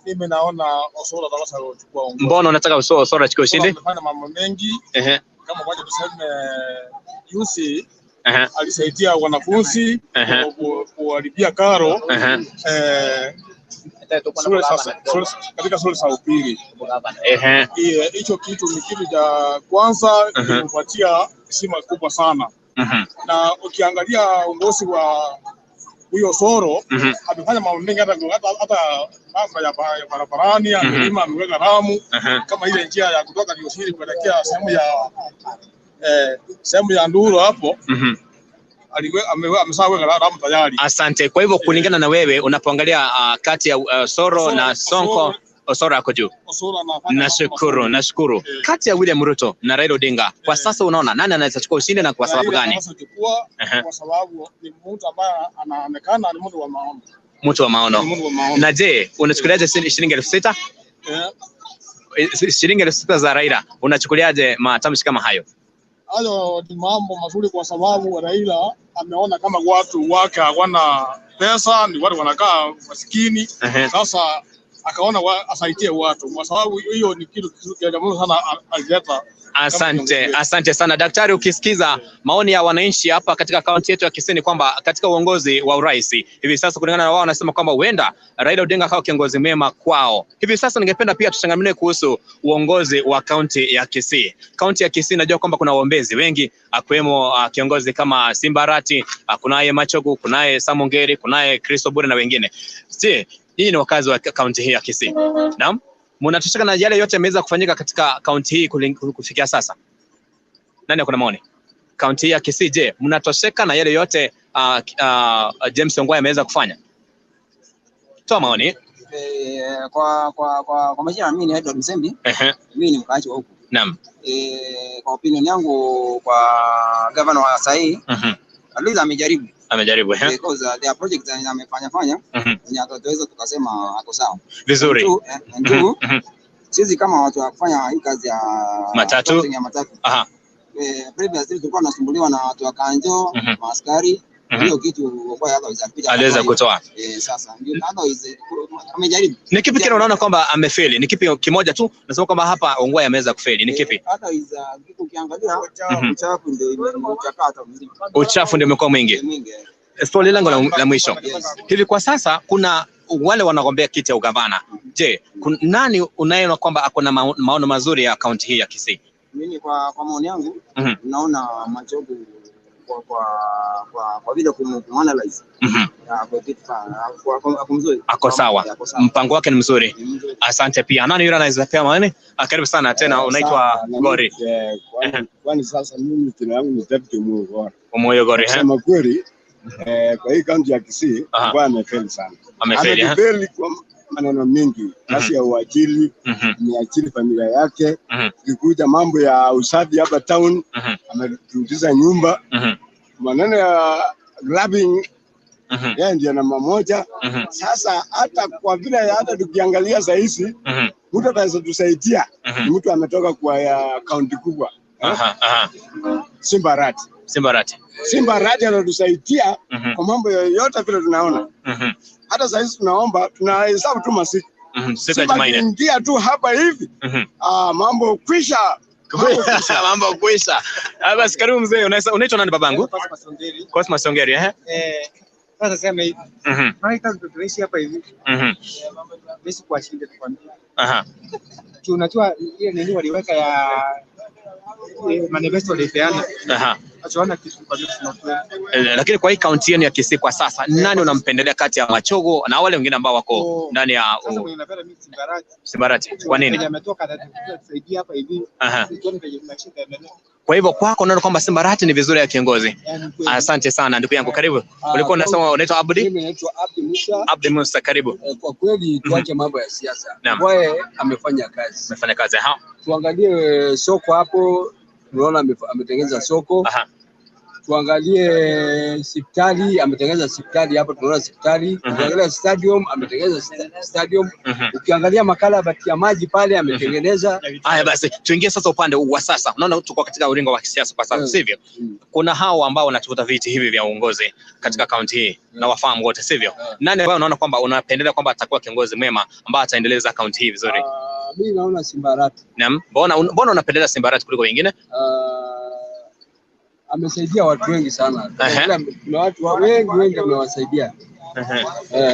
Mimi naona Osoro ataweza kuchukua uongozi. Mbona unataka Osoro achukue ushindi? Amefanya mambo mengi. Kama moja tuseme UC alisaidia wanafunzi kuwalipia karo katika shule za upili. Hicho kitu ni kitu cha kwanza kupatia heshima kubwa sana. Na ukiangalia uongozi wa huyo Osoro amefanya mambo mengi, hata mambo ya barabarani, ameweka ramu kama ile njia ya kutoka Diosiri kuelekea sehemu ya Nduru hapo. Amesaweka ramu tayari. Asante. Kwa hivyo kulingana na wewe unapoangalia kati ya Osoro na Sonko, Osoro ako juu. Nashukuru. Kati ya William Ruto na Raila Odinga kwa sasa unaona nani anaweza chukua ushindi na kwa sababu gani? Kwa sababu ni mtu ambaye anaonekana ni mtu wa maono. Mtu wa maono. Na je, unachukuliaje shilingi 6,000? Shilingi 6,000 za Raila unachukuliaje matamshi kama hayo? Hayo ni mambo mazuri kwa sababu Raila ameona kama watu wake hawana pesa, ni watu wanakaa maskini. Sasa akaona asaitie watu, kwa sababu hiyo ni kitu cha muhimu sana alileta. Asante sana daktari. Ukisikiza maoni ya wananchi hapa katika kaunti yetu ya Kisii kwamba katika uongozi wa urais hivi sasa, kulingana na wao, wanasema kwamba huenda Raila Odinga akawa kiongozi mema kwao. Hivi sasa ningependa pia tuchangamane kuhusu uongozi wa kaunti ya Kisii. Kaunti ya Kisii najua kwamba kuna waombezi wengi, akiwemo kiongozi kama Simbarati, kunaye Machogu, kunaye Samongeri, kunaye Chris Obure na wengine. Je, hii ni wakazi wa kaunti hii ya Kisii? Naam. Mnatosheka na yale yote yameweza kufanyika katika kaunti hii kufikia sasa? Nani kuna maoni? Kaunti ya Kisii, je, mnatosheka na yale yote James Ongwae ameweza kufanya? Toa maoni. Kwa majina mimi ni Edward Msembi. Mimi ni mkaaji wa huku. Naam. Kwa opinion yangu kwa governor wa Sai, aliza amejaribu because their projects amefanya tunaweza tukasema ako sawa vizuri. Sisi kama watu wa kufanya hii kazi ya matatu previously tulikuwa tunasumbuliwa na watu wa kanjo, maaskari. Hiyo kitu kwa aliweza kutoa. Sasa ndio amejaribu. Ni kipi kile unaona kwamba amefeli? Ni kipi kimoja tu nasema kwamba hapa Ongwae ameweza kufeli? Ni kipi? Hata kitu ukiangalia uchafu ndio imechakata mzima. Uchafu ndio umekuwa mwingi. Swali langu la mwisho. Hivi kwa sasa kuna wale wanagombea kiti ya ugavana. Je, nani unayeona kwamba ako na maono mazuri ya kaunti hii ya Kisii? Mimi kwa maoni yangu naona Machogu kwa vile kumanalyze ako sawa, mpango wake ni mzuri. Asante. Pia nani yule anaweza pia maoni? Karibu sana tena, unaitwa Gori. Kwani sasa mimi jina langu ni David Moyo Gori. Sema kweli kwa hii kaunti ya Kisii kwa amefeli sana. Amefeli kwa maneno mengi, kasi ya uajili, ameajiri familia yake, kikuja mambo ya usafi hapa town, amerudisha nyumba, maneno ya grabbing, yeye ndiye namba moja. Sasa hata kwa vile hata tukiangalia saa hizi mtu anaweza tusaidia, ni mtu ametoka kwa kaunti kubwa. Simbarati anatusaidia kwa mambo yoyote vile tunaona. Hata sasa hizi tunaomba, tunahesabu tu masiku. Ingia tu hapa hivi. Mambo kwisha. Mambo kwisha. Basi karibu mzee, unaitwa nani babangu? Cosmas Ongeri, Sasa sema hivi. Kazi tunaishi hapa hivi. Basi kwa shida tukwambia. Unajua ile nini waliweka ya manifesto lipeana. Achaona kitu kwa lakini kwa hii kaunti yenu ya Kisii kwa sasa, nani unampendelea kati ya Machogo na wale wengine ambao wako ndani ya Simbarati? Kwa nini? Ametoka kusaidia hapa hivi. Kwa hivyo kwako unaona kwamba Simbarati ni vizuri ya kiongozi. Asante sana ndugu yangu, karibu. Ulikuwa unasema unaitwa Abdi? Mimi naitwa Abdi Musa, karibu. Kwa kweli tuache mambo ya siasa. Wewe amefanya kazi. Tuangalie soko hapo, tunaona ametengeneza soko. Tuangalie hospitali, ametengeneza hospitali hapo, tunaona hospitali. Tuangalie stadium, ametengeneza stadium. Ukiangalia makala ya maji pale ametengeneza. Haya basi, tuingie sasa upande wa sasa. Unaona tuko katika ulingo wa kisiasa kwa sasa, sivyo? Kuna hao ambao wanatafuta viti hivi vya uongozi katika kaunti hii na wafahamu wote, sivyo? Nani ambao unaona kwamba unapendelea kwamba atakuwa kiongozi mwema ambaye ataendeleza kaunti hii vizuri? Mimi naona Simbarati. Naam. Mbona unapendelea Simbarati kuliko wengine? Amesaidia watu wengi sana. Kuna watu wengi amewasaidia.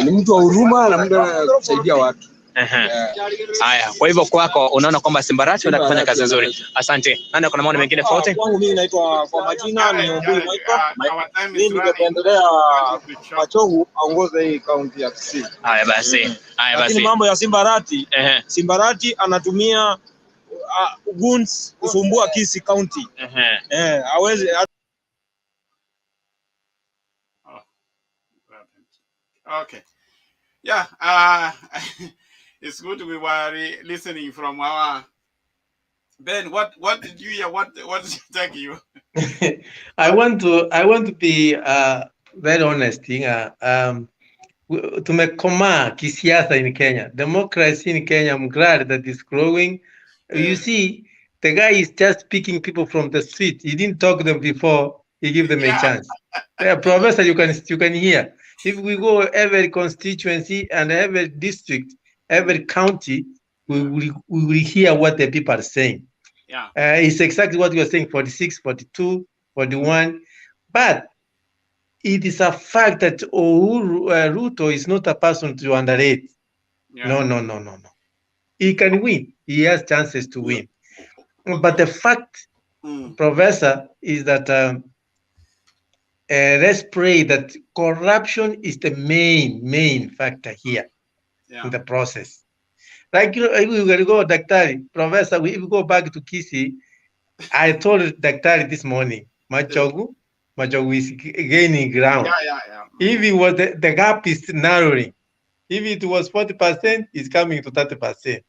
Ni mtu wa huruma na mtu anasaidia watu. Haya, kwa hivyo kwako unaona kwamba Simbarati anafanya kazi nzuri. Asante. Nani kuna maoni mengine tofauti? Kwangu mimi naitwa kwa majina ni Uhuru Maiko. Mimi ningependelea Machogu aongoze hii kaunti ya Kisii. Haya basi. Lakini mambo ya Simbarati, Simbarati anatumia guns kusumbua Kisii County. Hawezi. Okay. Yeah, it's good we were listening from our Ben. What did you hear? What did you take you? I want to be very honest. Tumekomaa kisiasa in Kenya. Democracy in Kenya, I'm glad that it's growing. You see, the guy is just picking people from the street. He didn't talk to them before he give them a chance. Professor, you can hear. If we go every constituency and every district, every county, we will hear what the people are saying. Yeah. It's exactly what you are saying, 46, 42, 41. But it is a fact that Ruto is not a person to underrate. Yeah. No. He can win. He has chances to win. But the fact, Professor, is that let's pray that corruption is the main factor here in the process. Like, we will go, Daktari, Professor, if we go back to Kisii, I told Daktari this morning, Machogu is gaining ground. Yeah. If it was the gap is narrowing, if it was 40%, it's coming to 30%.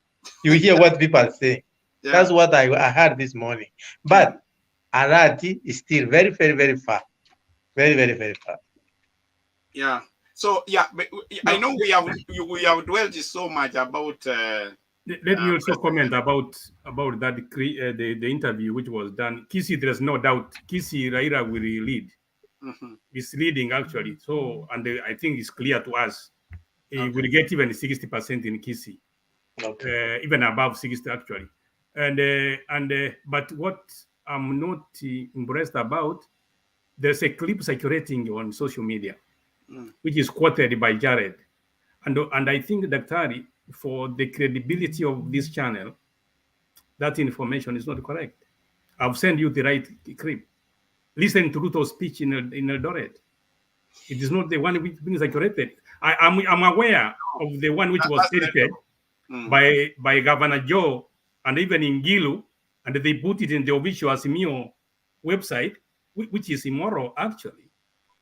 You hear what people are saying. Yeah. That's what I heard this morning. But Arati is still very far. Very far. Yeah. So but I know we have dwelled so much about. Let me also comment about that the interview which was done. Kisii, there's no doubt. Kisii Raila will lead. He's leading actually. So, and I think it's clear to us. He will get even 60% in Kisii, even above 60 actually. But what I'm not impressed about, there's a clip circulating on social media, which is quoted by Jared, and I think Daktari, for the credibility of this channel, that information is not correct. I've sent you the right clip. Listen to Ruto's speech in Eldoret. It is not the one which is circulated. I'm aware of the one which was edited by Governor Joe and even in Gilu, and they put it in the official Asimio website, which is immoral actually.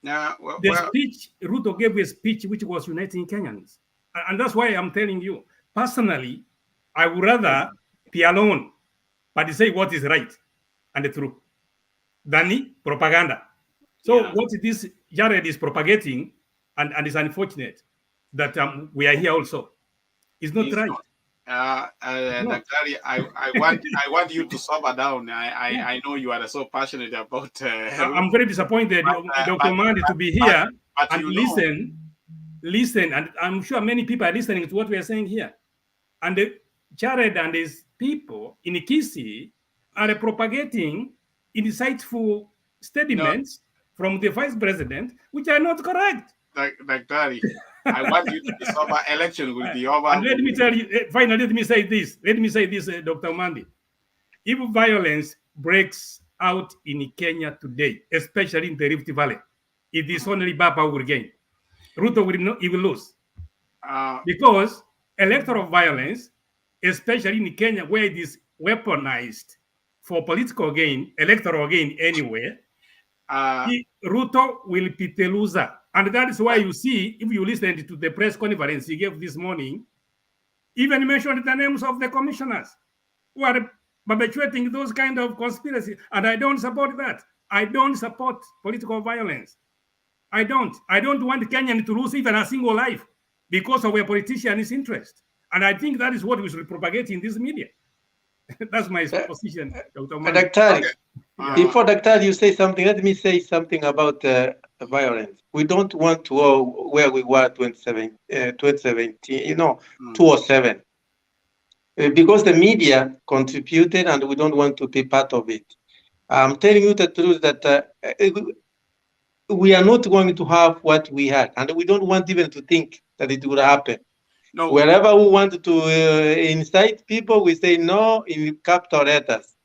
Speech, Ruto gave a speech which was uniting Kenyans. And that's why I'm telling you, personally, I would rather be alone, but say what is right and the truth than propaganda. So what this Jared is propagating, and it's unfortunate that we are here also, is not right. Daktari, I want you to sober down. I know you are so passionate about. I'm very disappointed, Dr. Mandi, to be here and listen, and I'm sure many people are listening to what we are saying here. And Jared and his people in Kisii are propagating insightful statements from the vice president, which are not correct. Daktari, I want you to be sober. Election will be over. And let me tell you, finally, let me say this, Dr. Mandi. If violence breaks out in Kenya today, especially in the Rift Valley, it is only Baba who will gain. Ruto will lose. Because electoral violence, especially in Kenya, where it is weaponized for political gain, electoral gain anywhere, Ruto will be the loser. And that is why you see, if you listen to the press conference he gave this morning, even mentioned the names of the commissioners who are perpetuating those kind of conspiracy. And I don't support that. I don't support political violence. I don't want Kenyan to lose even a single life because of a politician's interest. And I think that is what we should propagate in this media. That's my position, Dr. Daktari, before Daktari, you say something, let me say something about violence. We don't want to go where we were 2017, 2007. Because the media contributed and we don't want to be part of it. I'm telling you the truth that we are not going to have what we had, and we don't want even to think that it will happen. No. Wherever we want to incite people, we say no in capital letters.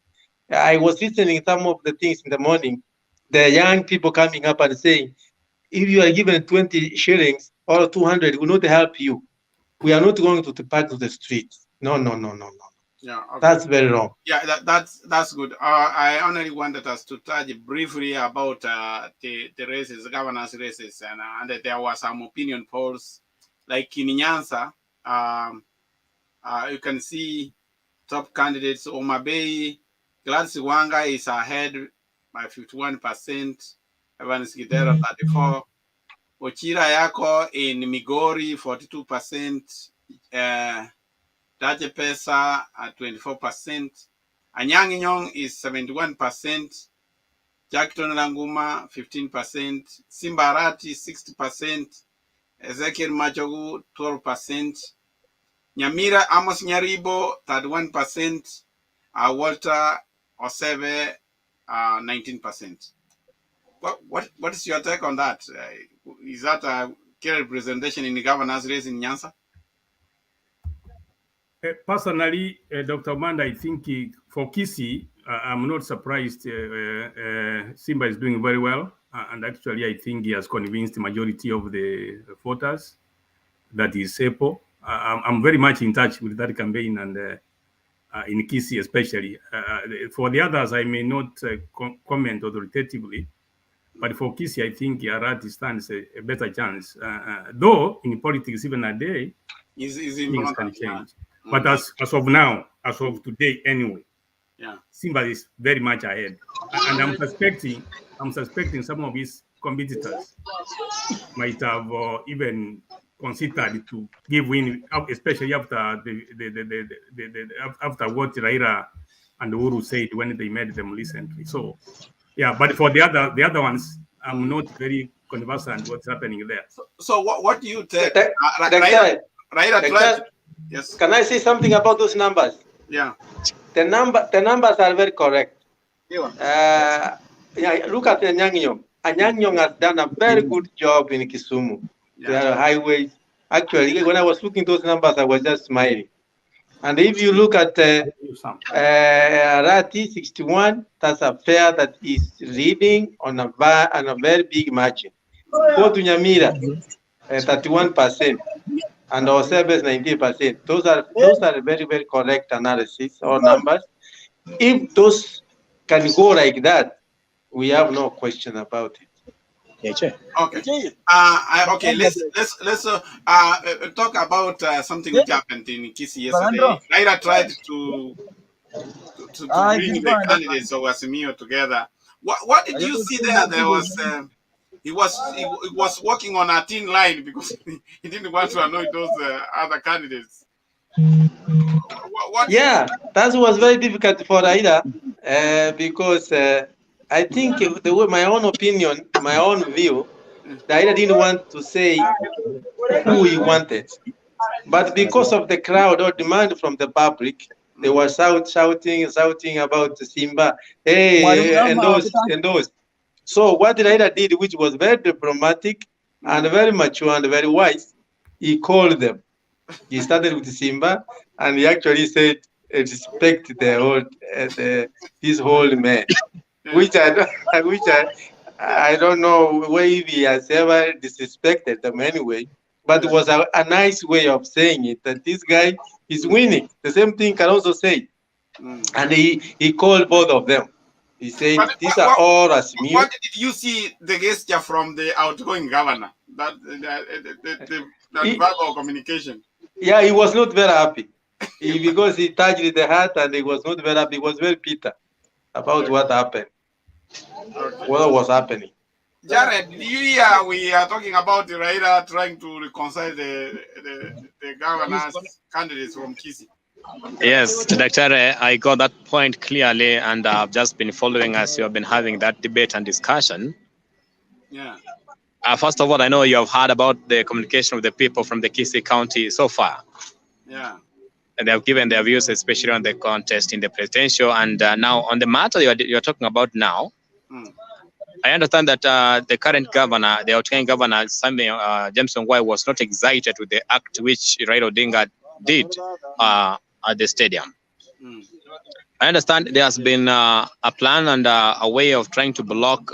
I was listening to some of the things in the morning, the young people coming up and saying, if you are given 20 shillings or 200, it will not help you. We are not going to pack to the streets. No. Yeah, okay. That's very wrong. Yeah, that's good. I only wanted us to touch briefly about the races, the governance races, and there were some opinion polls, like in Nyanza. You can see top candidates. Omabei, Gladys Wanga is ahead by 51%. Evans Gidera 34%. Ochira Yako in Migori 42%. Daje Pesa at 24%. Anyang' Nyong'o is 71%. Jackton Languma 15%. Simbarati 60%. Ezekiel Machogu 12%. Nyamira Amos Nyaribo 31%, Walter Osebe 19%. What is your take on that? Is that a clear representation in the governor's race in Nyanza? Personally, Dr. Manda, I think for Kisii, I'm not surprised. Simba is doing very well, and actually, I think he has convinced the majority of the voters that he's able. I'm very much in touch with that campaign, and in Kisii especially. For the others, I may not comment authoritatively, but for Kisii, I think Arati stands a better chance. Though in politics, even a day, things can change. But as of now, as of today anyway, Simba is very much ahead. And I'm suspecting some of his competitors might have even considered to give in, especially after after what Raila and Uhuru said when they met them recently. So, yeah, but for the other ones, I'm not very conversant what's happening there. So what do you take? Raila tried. Yes. Can I say something about those numbers? Yeah. The numbers are very correct. Yeah, look at Anyang' Nyong'o. Anyang' Nyong'o has done a very good job in Kisumu. There are highways. Actually, when I was looking at those numbers, I was just smiling. And if you look at Arati 61, that's a fair that is leading on a very big margin. Go to Nyamira, 31%. And our service 90%. Those are very, very correct analysis or numbers. If those can go like that, we have no question about it. Okay. Okay. Let's talk about something which happened in Kisii yesterday. Raila tried to bring the candidates of Azimio together. What did you see there? There was. He was working on a thin line because he didn't want to annoy those other candidates. Yeah, that was very difficult for Raila because I think my own opinion, my own view, Raila didn't want to say who he wanted. But because of the crowd or demand from the public, they were shouting about Simba, hey, and those. So what Raila did, which was very diplomatic and very mature and very wise, he called them. He started with Simba, and he actually said, "Respect this whole man," which I don't know whether he has ever disrespected them anyway. But it was a nice way of saying it, that this guy is winning. The same thing can also say, and he called both of them. He said, "These are all Azimio." What did you see the gesture from the outgoing governor? That the verbal communication. Yeah, he was not very happy because he touched the heart, and he was not very happy. He was very bitter about what happened, what was happening. Jared, we are talking about Raila trying to reconcile the governor's candidates from Kisii. Yes, Dr. I got that point clearly, and I've just been following as you have been having that debate and discussion. Yeah. First of all, I know you have heard about the communication with the people from the Kisii County so far. Yeah. And they have given their views, especially on the contest in the presidential, and now on the matter you're talking about now. I understand that the current governor, the outgoing governor, James Ongwae, was not excited with the act which Raila Odinga did at the stadium. I understand there has been a plan and a way of trying to block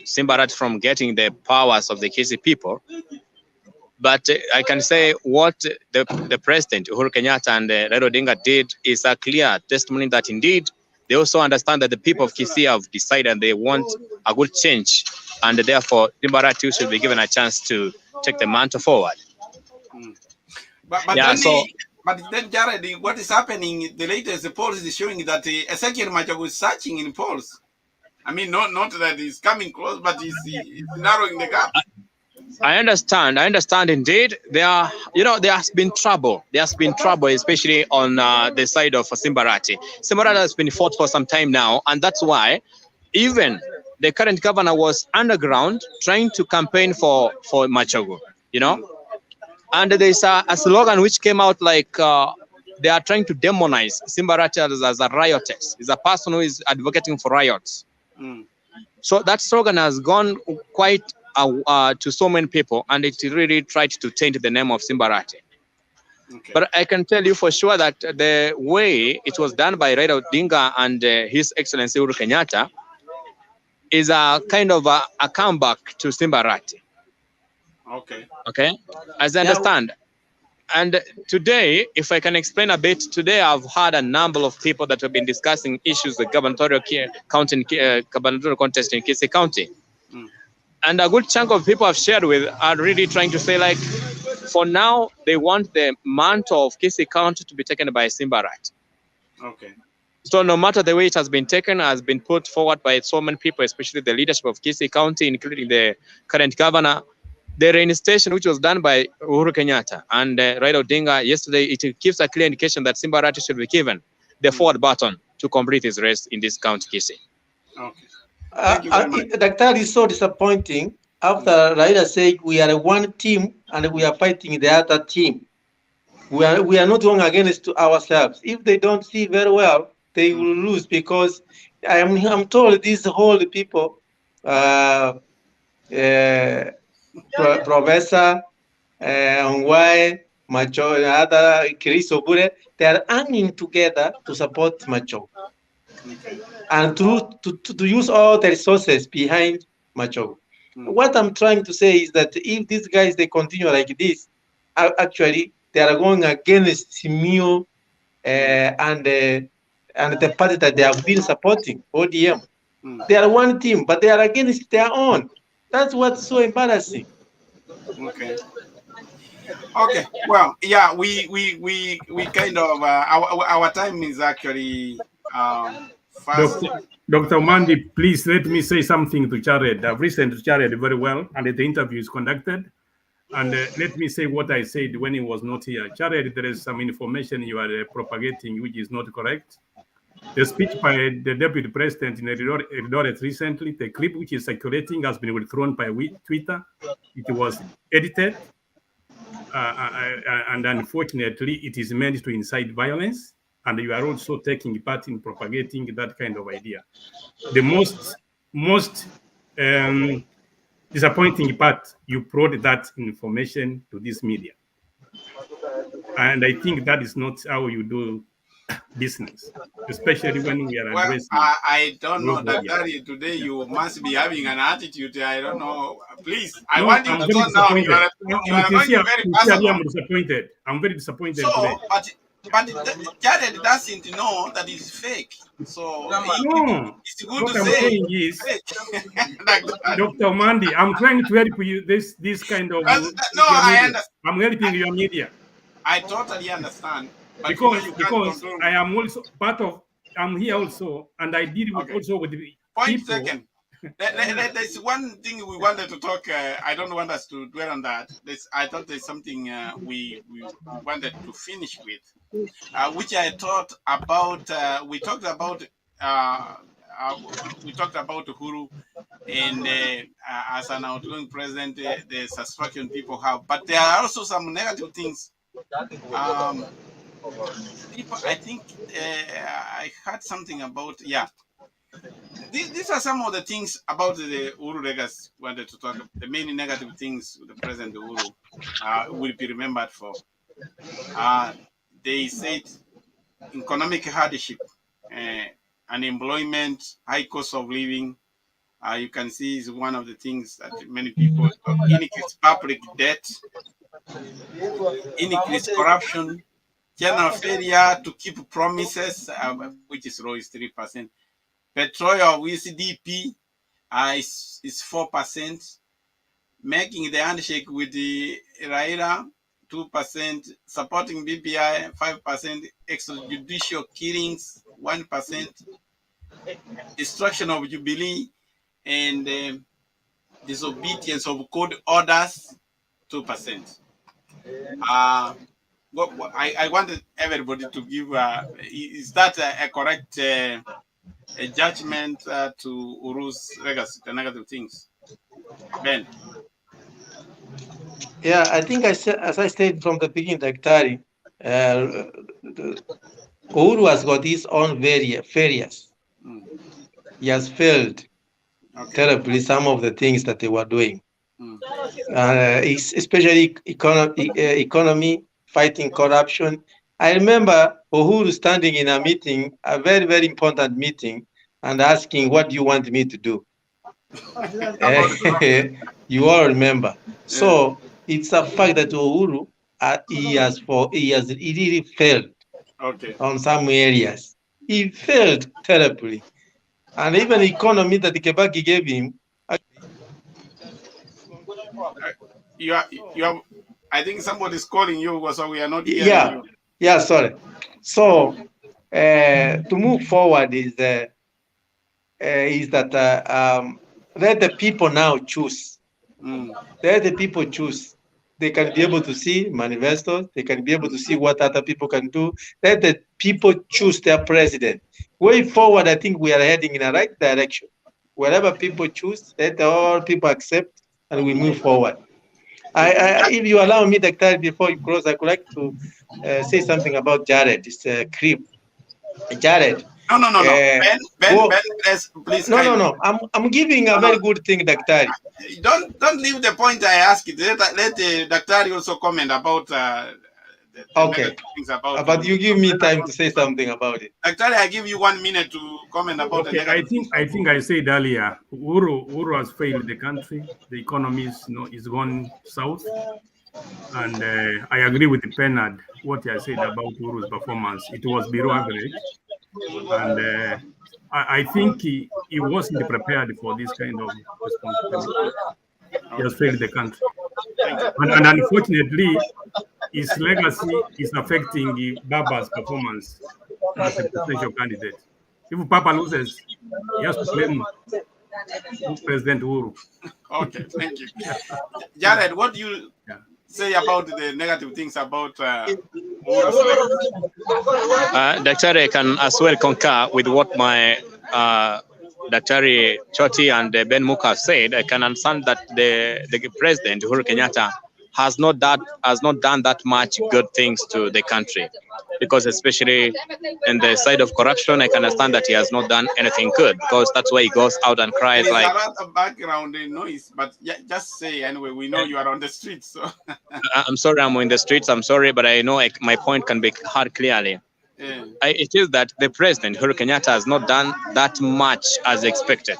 Simba Arati from getting the powers of the Kisii people. But I can say what the president, Uhuru Kenyatta, and Raila Odinga did is a clear testimony that indeed they also understand that the people of Kisii have decided they want a good change, and therefore Simba Arati should be given a chance to take the mantle forward. But then, Jared, what is happening? The latest polls is showing that Ezekiel Machogu is searching in polls. I mean, not that he's coming close, but he's narrowing the gap. I understand indeed. There has been trouble. There has been trouble, especially on the side of Simba Arati. Simba Arati has been fought for some time now, and that's why even the current governor was underground trying to campaign for Machogu, And there's a slogan which came out like they are trying to demonize Simba Arati as a riotous. Is a person who is advocating for riots. So that slogan has gone quite to so many people, and it really tried to taint the name of Simba Arati. Okay. But I can tell you for sure that the way it was done by Raila Odinga and His Excellency Uhuru Kenyatta is a kind of a comeback to Simba Arati. Okay. Okay. As I understand. And today, if I can explain a bit, today I've had a number of people that have been discussing issues of gubernatorial contest in Kisii County. And a good chunk of people I've shared with are really trying to say, like, for now, they want the mantle of Kisii County to be taken by Simba Arati. Okay. So no matter the way it has been taken, has been put forward by so many people, especially the leadership of Kisii County, including the current governor, the reinstation, which was done by Uhuru Kenyatta and Raila Odinga yesterday, it gives a clear indication that Simba Arati should be given the forward button to complete his race in this county, Kisii. Okay. That is so disappointing. After Raila said we are one team and we are fighting the other team. We are not going against ourselves. If they don't see very well, they will lose, because I'm told these whole people, Professor Ongwae, Macho, and other Chris Obure, they are hanging together to support Macho. And to use all the resources behind Macho. What I'm trying to say is that if these guys, they continue like this, actually, they are going against Simio and the party that they have been supporting, ODM. They are one team, but they are against their own. That's what's so embarrassing. Okay. Okay. Well, yeah, we kind of our time is actually fast. Dr. Mandi, please let me say something to Jared. I've listened to Jared very well, and the interview is conducted. And let me say what I said when he was not here. Jared, there is some information you are propagating which is not correct. The speech by the Deputy President in Eldoret recently, the clip which is circulating has been withdrawn by Twitter. It was edited, and unfortunately, it is meant to incite violence. And you are also taking part in propagating that kind of idea. The most disappointing part, you brought that information to this media. And I think that is not how you do business, especially when we are addressing. Well, I don't know that today you must be having an attitude. I don't know. Please, I want you to turn down. You are going to be very personal. I'm disappointed. I'm very disappointed today. But Jared doesn't know that it's fake. So it's good what to I'm say. Saying is, Dr. Mandi, I'm trying to help you. This kind of. No, I understand. I'm helping your media. I totally understand. But because I am also part of. I'm here also, and I deal also with the point. Second. There's one thing we wanted to talk. I don't want us to dwell on that. I thought there's something we wanted to finish with, which I thought about. We talked about Uhuru and as an outgoing president, the satisfaction people have. But there are also some negative things. People, I think I heard something about These are some of the things about the Uhuru legacy wanted to talk about. The many negative things the President Uhuru will be remembered for. They said economic hardship, unemployment, high cost of living. You can see is one of the things that many people increased public debt, increased corruption, general failure to keep promises, which is low is 3%. Petroleum ECDP is 4%, making the handshake with the Raila 2%, supporting BPI 5%, extrajudicial killings 1%, destruction of Jubilee and disobedience of court orders 2%. I wanted everybody to give. Is that a correct? A judgment to Uhuru's legacy, the negative things. Ben. Yeah, I think I said, as I stated from the beginning, Daktari, Uhuru has got his own failures. He has failed terribly some of the things that they were doing, especially economy, fighting corruption. I remember Uhuru standing in a meeting, a very, very important meeting, and asking, "What do you want me to do?" You all remember. So it's a fact that Uhuru, he really failed on some areas. He failed terribly. And even the economy that Kebaki gave him. I think somebody's calling you, so we are not hearing you. Yeah, sorry. So to move forward is that let the people now choose. Let the people choose. They can be able to see manifestos. They can be able to see what other people can do. Let the people choose their president. Way forward, I think we are heading in the right direction. Wherever people choose, let all people accept, and we move forward. If you allow me, Dr. before you close, I would like to say something about Jared. It's a creep. Jared. No. Ben, please. No. I'm giving a very good thing, Dr. Don't leave the point I asked. Let the Dr. also comment about okay. things about. But you give me time to say something about it. Dr. I give you 1 minute to comment about the I think I said earlier, Uhuru has failed the country. The economy is gone south. And I agree with Bernard, what he said about Uhuru's performance. It was below average. And I think he wasn't prepared for this kind of responsibility. He has failed the country. And unfortunately, his legacy is affecting Baba's performance as a presidential candidate. If Papa loses, he has to blame President Uhuru. Okay, thank you. Jared, what do you say about the negative things about Daktari, I can as well concur with what my Daktari Choti and Ben Muka said. I can understand that the president Uhuru Kenyatta has not done that much good things to the country, because especially in the side of corruption, I can understand that he has not done anything good, because that's why he goes out and cries like. A background noise, but just say anyway. We know you are on the streets. So. I'm sorry, I'm in the streets. I'm sorry, but I know my point can be heard clearly. Yeah. It is that the president Uhuru Kenyatta has not done that much as expected,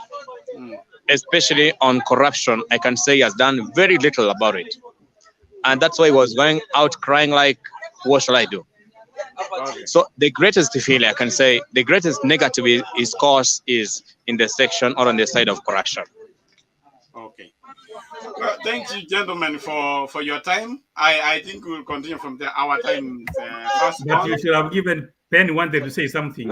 especially on corruption. I can say he has done very little about it. And that's why he was going out crying like, what shall I do? Okay. So the greatest failure, I can say, the greatest negative is caused is in the section or on the side of corruption. Okay. Well, thank you, gentlemen, for your time. I think we'll continue from there. Our time. But you should have given Ben wanted to say something.